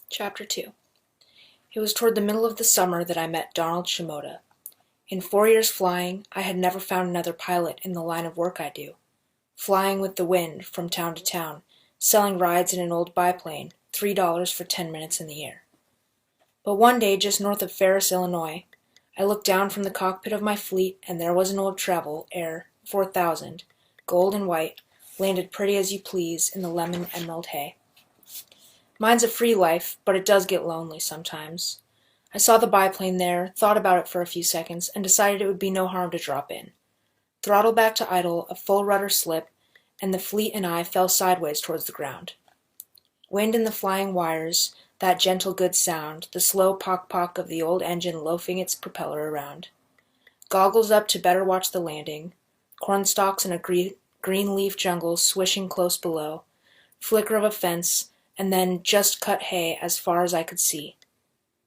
Chapter 2. It was toward the middle of the summer that I met Donald Shimoda. In 4 years flying, I had never found another pilot in the line of work I do. Flying with the wind from town to town, selling rides in an old biplane, $3 for 10 minutes in the air. But one day, just north of Ferris, Illinois, I looked down from the cockpit of my fleet, and there was an old Travel Air 4000, gold and white, landed pretty as you please in the lemon emerald hay. Mine's a free life, but it does get lonely sometimes. I saw the biplane there, thought about it for a few seconds, and decided it would be no harm to drop in. Throttle back to idle, a full rudder slip, and the fleet and I fell sideways towards the ground. Wind in the flying wires, that gentle good sound, the slow pock-pock of the old engine loafing its propeller around. Goggles up to better watch the landing, cornstalks in a green leaf jungle swishing close below, flicker of a fence, and then just cut hay as far as I could see.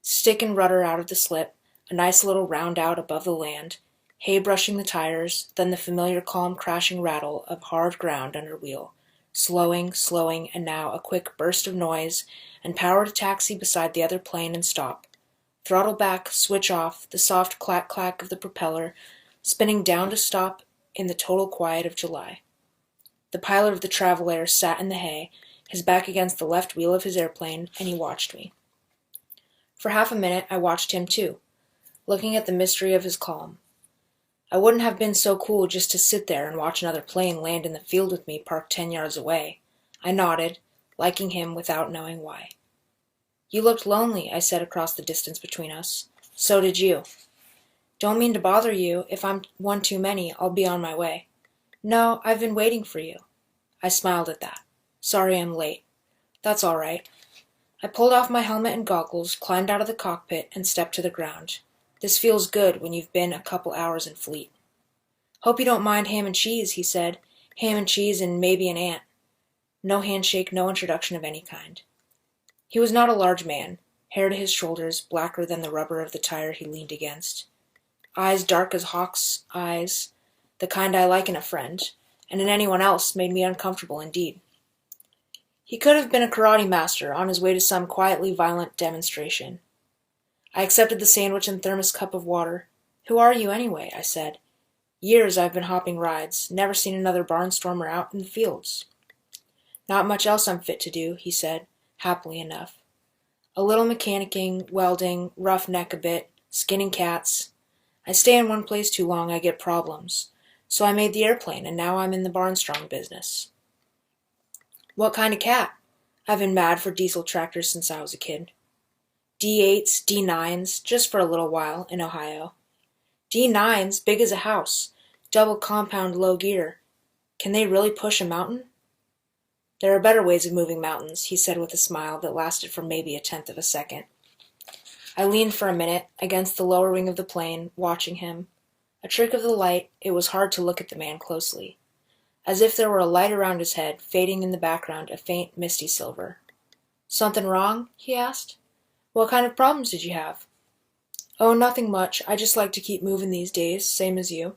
Stick and rudder out of the slip, a nice little round out above the land, hay brushing the tires, then the familiar calm crashing rattle of hard ground under wheel, slowing, and now a quick burst of noise, and power to taxi beside the other plane and stop. Throttle back, switch off, the soft clack-clack of the propeller, spinning down to stop in the total quiet of July. The pilot of the Travel Air sat in the hay, his back against the left wheel of his airplane, and he watched me. For half a minute I watched him too, looking at the mystery of his calm. I wouldn't have been so cool just to sit there and watch another plane land in the field with me parked 10 yards away. I nodded, liking him without knowing why. "You looked lonely," I said across the distance between us. "So did you." "Don't mean to bother you. If I'm one too many, I'll be on my way." "No, I've been waiting for you." I smiled at that. "Sorry I'm late." "That's all right." I pulled off my helmet and goggles, climbed out of the cockpit, and stepped to the ground. This feels good when you've been a couple hours in fleet. "Hope you don't mind ham and cheese," he said. "Ham and cheese and maybe an ant." No handshake, no introduction of any kind. He was not a large man, hair to his shoulders, blacker than the rubber of the tire he leaned against. Eyes dark as hawk's eyes, the kind I like in a friend, and in anyone else made me uncomfortable indeed. He could have been a karate master on his way to some quietly violent demonstration. I accepted the sandwich and thermos cup of water. "Who are you, anyway?" I said. "Years I've been hopping rides, never seen another Barnstormer out in the fields." "Not much else I'm fit to do," he said, happily enough. "A little mechanicking, welding, rough neck a bit, skinning cats. I stay in one place too long, I get problems. So I made the airplane, and now I'm in the Barnstormer business." "What kind of cat?" "I've been mad for diesel tractors since I was a kid." "D8s, D9s, just for a little while, in Ohio." "D9s, big as a house, double compound low gear. Can they really push a mountain?" "There are better ways of moving mountains," he said with a smile that lasted for maybe a tenth of a second. I leaned for a minute, against the lower wing of the plane, watching him. A trick of the light, it was hard to look at the man closely. As if there were a light around his head, fading in the background a faint, misty silver. "Something wrong?" he asked. "What kind of problems did you have?" "Oh, nothing much. I just like to keep moving these days, same as you."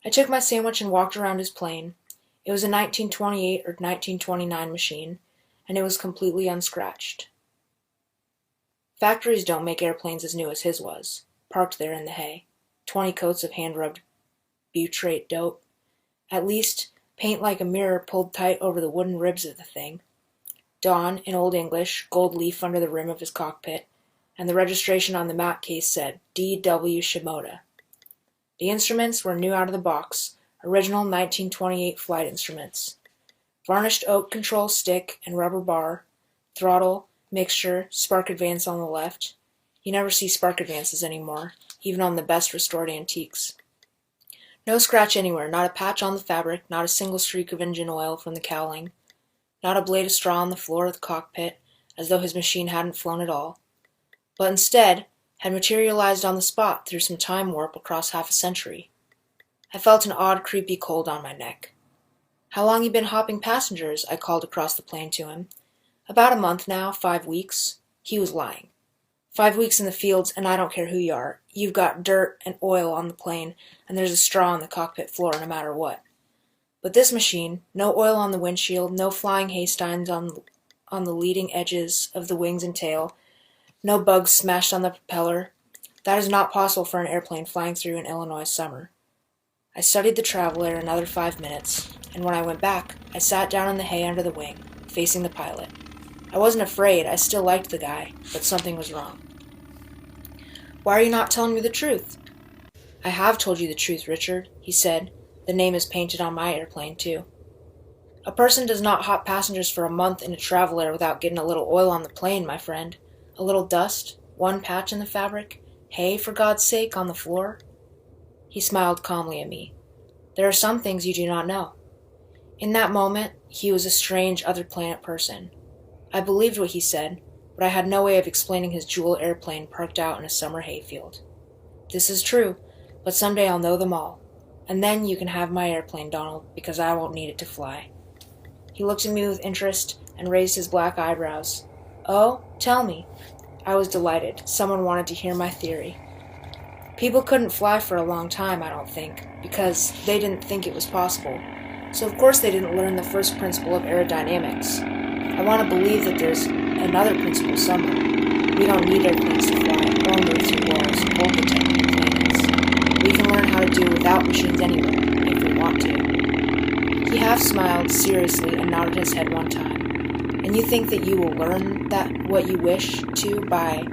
I took my sandwich and walked around his plane. It was a 1928 or 1929 machine, and it was completely unscratched. Factories don't make airplanes as new as his was, parked there in the hay. 20 coats of hand-rubbed butyrate dope. At least, paint like a mirror pulled tight over the wooden ribs of the thing. Dawn, in Old English, gold leaf under the rim of his cockpit, and the registration on the map case said D.W. Shimoda. The instruments were new out of the box, original 1928 flight instruments. Varnished oak control stick and rubber bar, throttle, mixture, spark advance on the left. You never see spark advances anymore, even on the best restored antiques. No scratch anywhere, not a patch on the fabric, not a single streak of engine oil from the cowling, not a blade of straw on the floor of the cockpit, as though his machine hadn't flown at all, but instead had materialized on the spot through some time warp across half a century. I felt an odd, creepy cold on my neck. "How long you been hopping passengers?" I called across the plane to him. "About a month now, 5 weeks." He was lying. 5 weeks in the fields, and I don't care who you are. You've got dirt and oil on the plane, and there's a straw on the cockpit floor no matter what. But this machine, no oil on the windshield, no flying haysteins on on the leading edges of the wings and tail, no bugs smashed on the propeller. That is not possible for an airplane flying through an Illinois summer. I studied the traveler another 5 minutes, and when I went back, I sat down in the hay under the wing, facing the pilot. I wasn't afraid, I still liked the guy, but something was wrong. "Why are you not telling me the truth?" "I have told you the truth, Richard," he said. "The name is painted on my airplane, too." "A person does not hop passengers for a month in a traveler without getting a little oil on the plane, my friend. A little dust, one patch in the fabric, hay, for God's sake, on the floor." He smiled calmly at me. "There are some things you do not know." In that moment, he was a strange other planet person. I believed what he said, but I had no way of explaining his jewel airplane parked out in a summer hayfield. "This is true, but someday I'll know them all. And then you can have my airplane, Donald, because I won't need it to fly." He looked at me with interest and raised his black eyebrows. "Oh, tell me." I was delighted. Someone wanted to hear my theory. People couldn't fly for a long time, I don't think, because they didn't think it was possible. So of course they didn't learn the first principle of aerodynamics. I want to believe that there's another principle somewhere. We don't need airplanes to fly or move through walls or protect planets. We can learn how to do without machines anywhere, if we want to. He half smiled seriously and nodded his head one time. "And you think that you will learn that what you wish to by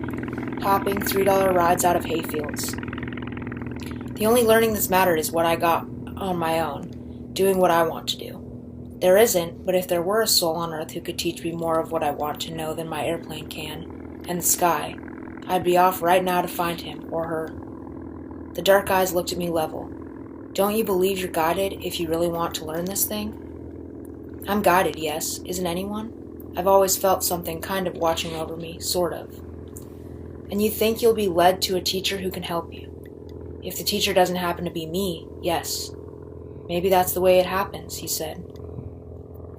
hopping $3 rides out of hayfields? The only learning that's mattered is what I got on my own, doing what I want to do. There isn't, but if there were a soul on Earth who could teach me more of what I want to know than my airplane can, and the sky, I'd be off right now to find him or her." The dark eyes looked at me level. "Don't you believe you're guided if you really want to learn this thing?" "I'm guided, yes. Isn't anyone? I've always felt something kind of watching over me, sort of." "And you think you'll be led to a teacher who can help you? If the teacher doesn't happen to be me, yes. Maybe that's the way it happens," he said.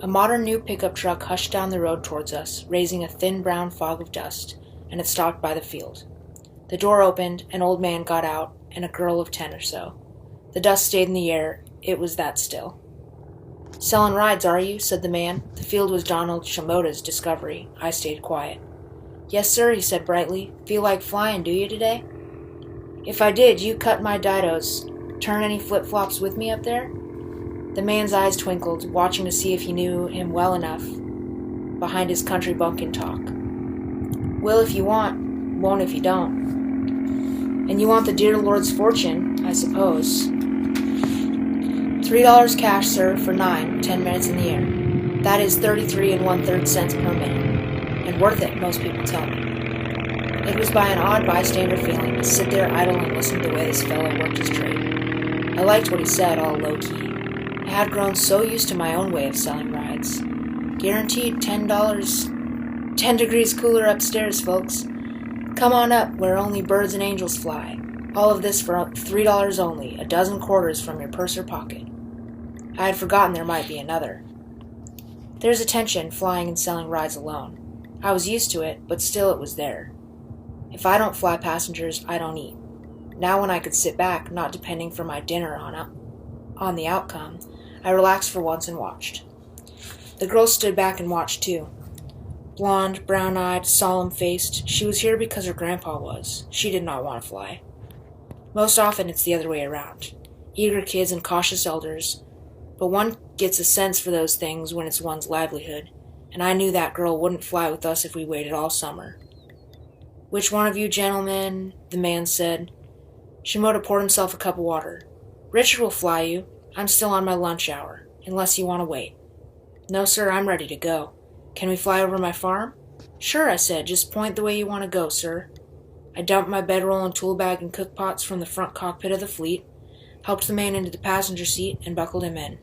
A modern new pickup truck hushed down the road towards us, raising a thin brown fog of dust, and it stopped by the field. The door opened, an old man got out, and a girl of 10 or so. The dust stayed in the air. It was that still. "Selling rides, are you?" said the man. The field was Donald Shimoda's discovery. I stayed quiet. "Yes, sir," he said brightly. "Feel like flying, do you, today?" "If I did, you cut my didos. Turn any flip-flops with me up there?" The man's eyes twinkled, watching to see if he knew him well enough behind his country bumpkin talk. "Will if you want, won't if you don't. And you want the dear Lord's fortune, I suppose." $3 cash, sir, for 10 minutes in the air. That is 33 1/3 cents per minute. And worth it, most people tell me. It was by an odd bystander feeling to sit there idle and listen to the way this fellow worked his trade. I liked what he said, all low-key. I had grown so used to my own way of selling rides. Guaranteed $10, 10 degrees cooler upstairs, folks. Come on up, where only birds and angels fly. All of this for $3 only, a dozen quarters from your purse or pocket. I had forgotten there might be another. There's a tension flying and selling rides alone. I was used to it, but still it was there. If I don't fly passengers, I don't eat. Now when I could sit back, not depending for my dinner on the outcome, I relaxed for once and watched. The girl stood back and watched too. Blonde, brown-eyed, solemn-faced, she was here because her grandpa was. She did not want to fly. Most often it's the other way around. Eager kids and cautious elders. But one gets a sense for those things when it's one's livelihood, and I knew that girl wouldn't fly with us if we waited all summer. "Which one of you gentlemen?" the man said. Shimoda poured himself a cup of water. "Richard will fly you. I'm still on my lunch hour, unless you want to wait." "No, sir, I'm ready to go. Can we fly over my farm?" "Sure," I said. "Just point the way you want to go, sir." I dumped my bedroll and tool bag and cook pots from the front cockpit of the fleet, helped the man into the passenger seat, and buckled him in.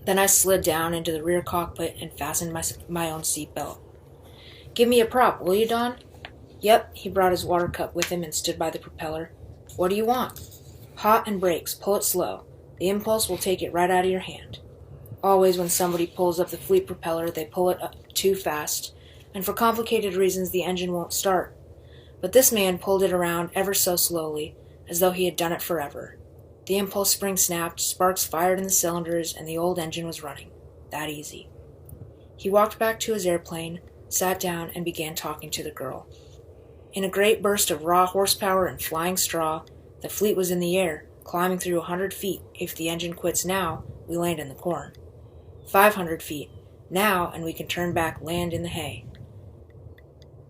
Then I slid down into the rear cockpit and fastened my own seat belt. "Give me a prop, will you, Don?" "Yep." He brought his water cup with him and stood by the propeller. "What do you want?" "Hot and brakes. Pull it slow. The impulse will take it right out of your hand." Always when somebody pulls up the fleet propeller, they pull it up too fast, and for complicated reasons the engine won't start. But this man pulled it around ever so slowly, as though he had done it forever. The impulse spring snapped, sparks fired in the cylinders, and the old engine was running. That easy. He walked back to his airplane, sat down, and began talking to the girl. In a great burst of raw horsepower and flying straw, the fleet was in the air, climbing through 100 feet. If the engine quits now, we land in the corn. 500 feet. Now, and we can turn back, land in the hay.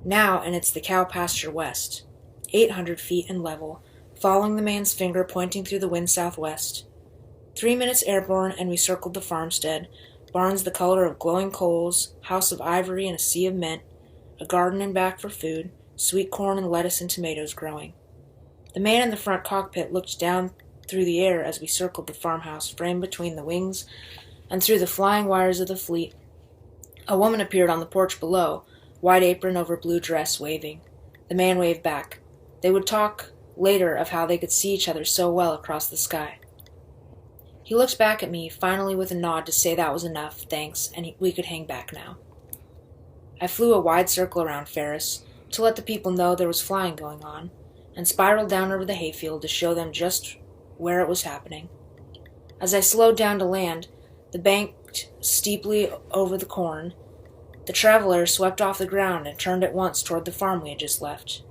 Now, and it's the cow pasture west. 800 feet and level, following the man's finger pointing through the wind southwest. 3 minutes airborne, and we circled the farmstead, barns the color of glowing coals, house of ivory and a sea of mint, a garden and back for food, sweet corn and lettuce and tomatoes growing. The man in the front cockpit looked down through the air as we circled the farmhouse, framed between the wings and through the flying wires of the fleet. A woman appeared on the porch below, white apron over blue dress, waving. The man waved back. They would talk later of how they could see each other so well across the sky. He looked back at me, finally with a nod to say that was enough, thanks, and we could hang back now. I flew a wide circle around Ferris to let the people know there was flying going on, and spiraled down over the hayfield to show them just where it was happening. As I slowed down to land, the banked steeply over the corn, the traveler swept off the ground and turned at once toward the farm we had just left.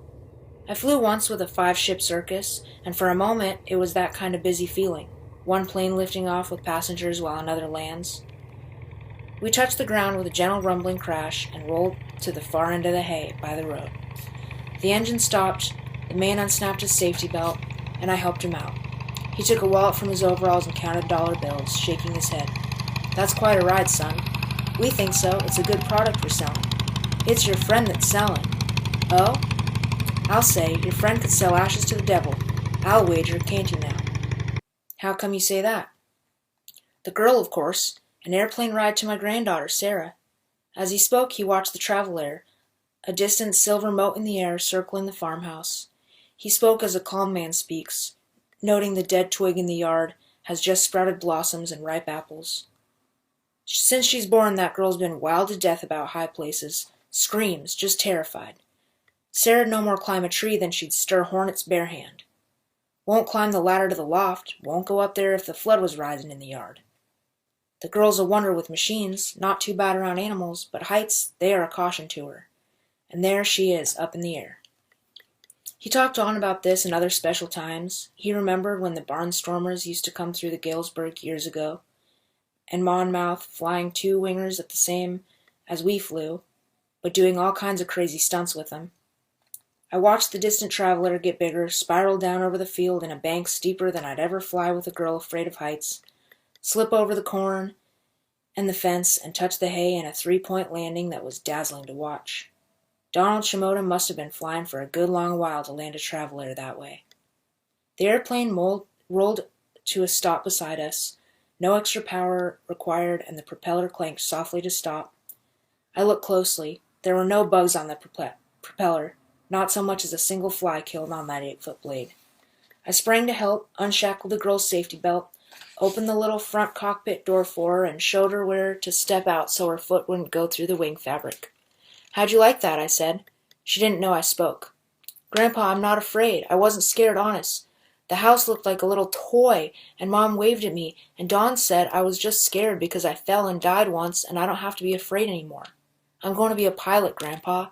I flew once with a 5-ship circus, and for a moment it was that kind of busy feeling, one plane lifting off with passengers while another lands. We touched the ground with a gentle rumbling crash and rolled to the far end of the hay by the road. The engine stopped, the man unsnapped his safety belt, and I helped him out. He took a wallet from his overalls and counted dollar bills, shaking his head. "That's quite a ride, son." "We think so. It's a good product we're selling." "It's your friend that's selling." "Oh?" "I'll say, your friend could sell ashes to the devil. I'll wager, can't you now?" "How come you say that?" "The girl, of course. An airplane ride to my granddaughter, Sarah." As he spoke, he watched the traveler, a distant silver mote in the air circling the farmhouse. He spoke as a calm man speaks, noting the dead twig in the yard has just sprouted blossoms and ripe apples. "Since she's born, that girl's been wild to death about high places. Screams, just terrified. Sarah'd no more climb a tree than she'd stir hornets bare hand. Won't climb the ladder to the loft, won't go up there if the flood was rising in the yard. The girl's a wonder with machines, not too bad around animals, but heights, they are a caution to her. And there she is, up in the air." He talked on about this and other special times. He remembered when the Barnstormers used to come through the Galesburg years ago, and Monmouth flying 2-wingers at the same as we flew, but doing all kinds of crazy stunts with them. I watched the distant traveler get bigger, spiral down over the field in a bank steeper than I'd ever fly with a girl afraid of heights, slip over the corn and the fence, and touch the hay in a 3-point landing that was dazzling to watch. Donald Shimoda must have been flying for a good long while to land a traveler that way. The airplane rolled to a stop beside us, no extra power required, and the propeller clanked softly to stop. I looked closely. There were no bugs on the propeller, not so much as a single fly killed on that 8-foot blade. I sprang to help, unshackled the girl's safety belt, opened the little front cockpit door for her, and showed her where to step out so her foot wouldn't go through the wing fabric. "How'd you like that?" I said. She didn't know I spoke. "Grandpa, I'm not afraid. I wasn't scared, honest. The house looked like a little toy, and Mom waved at me, and Don said I was just scared because I fell and died once, and I don't have to be afraid anymore. I'm going to be a pilot, Grandpa.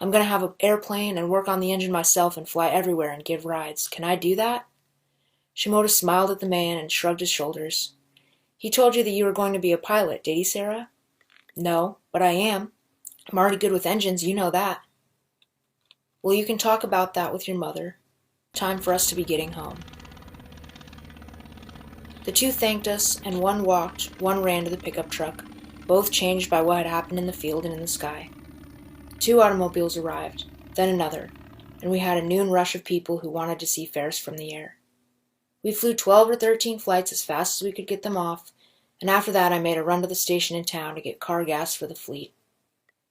I'm going to have an airplane and work on the engine myself and fly everywhere and give rides. Can I do that?" Shimoda smiled at the man and shrugged his shoulders. "He told you that you were going to be a pilot, did he, Sarah?" "No, but I am. I'm already good with engines, you know that." "Well, you can talk about that with your mother. Time for us to be getting home." The two thanked us, and one walked, one ran to the pickup truck, both changed by what had happened in the field and in the sky. 2 automobiles arrived, then another, and we had a noon rush of people who wanted to see Ferris from the air. We flew 12 or 13 flights as fast as we could get them off, and after that I made a run to the station in town to get car gas for the fleet.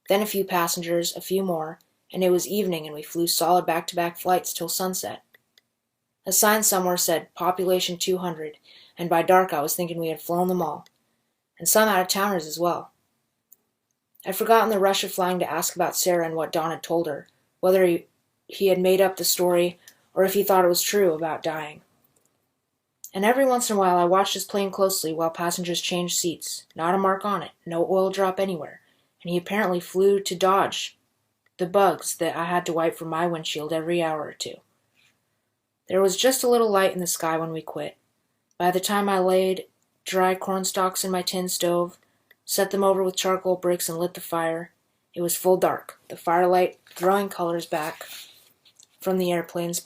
Then a few passengers, a few more, and it was evening and we flew solid back-to-back flights till sunset. A sign somewhere said population 200, and by dark I was thinking we had flown them all, and some out-of-towners as well. I'd forgotten the rush of flying to ask about Sarah and what Don had told her, whether he had made up the story or if he thought it was true about dying. And every once in a while I watched his plane closely while passengers changed seats. Not a mark on it, no oil drop anywhere, and he apparently flew to dodge the bugs that I had to wipe from my windshield every hour or two. There was just a little light in the sky when we quit. By the time I laid dry corn stalks in my tin stove, set them over with charcoal bricks, and lit the fire, it was full dark, the firelight throwing colors back from the airplanes